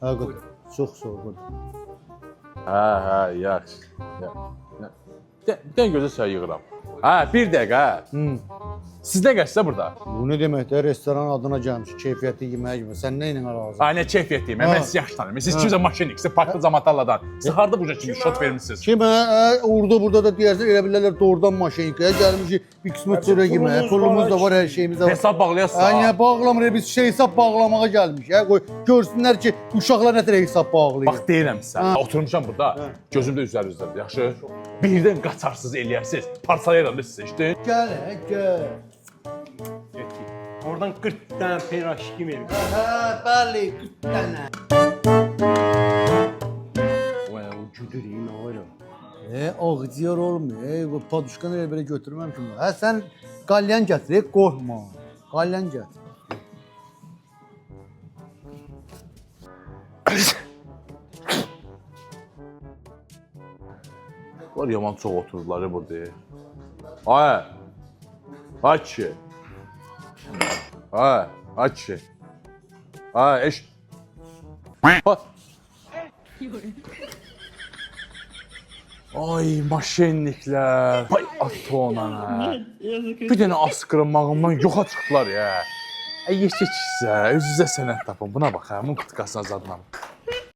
Ha qıdı. Çox soğuk qıdı. Hə, yaxşı. Bir dənə gözə çay yığıram. Hə, bir dəqiqə. Siz nə qəşsə burada? Bu ne deməkdir? Restoran adına gəlmiş, keyfiyyətli yeməyə kimi. Sən nə ilə razı? Ay, nə keyfiyyət deyim, mən sizi yaxşı tanıyım. Siz kimsə maşinik, siz parkda Zamatalladan. Siz harda buca kimi şot vermişsiniz? Kim orada burada da deyərsən elə bilirlər doğrudan maşinikaya gəlmişik. Bir qismət çörə yeməyə. Pulumuz da var, hər şeyimiz də var. Hesab bağlayasın. Niyə bağlamırıq? Biz hesab bağlamağa gəlmişik. Qoy görsünlər ki, uşaqlar nə tər hesab bağlayır. Bax deyirəm sizə. Oturmuşam burada. Gözümdə üzərinizdə, yaxşı? Birdən qaçarsınız, eləyərsiniz. Parçalayaram da sizə, işte. Gəl, gəl. Oradan 40 tane peyraşki verir. Bəli, 40 dənə. Vay o güdüreyim ne var ya. Ağcıyar olmuyor. Bu paduşkanı elə belə götürməm ki. Hə, sən qalyan gətir, qorxma. Qalyan gətir. Var yaman çox oturdular burada. Ay. Ay ki. Ay ki. Ay eş. Ay maşenliklər. Ay atona. Bir dənə askırmağımdan yoxa çıxdılar ya. Yeşiksə, özünüzə sənət tapın. Buna bax, bunun qıtqasına zadlanın.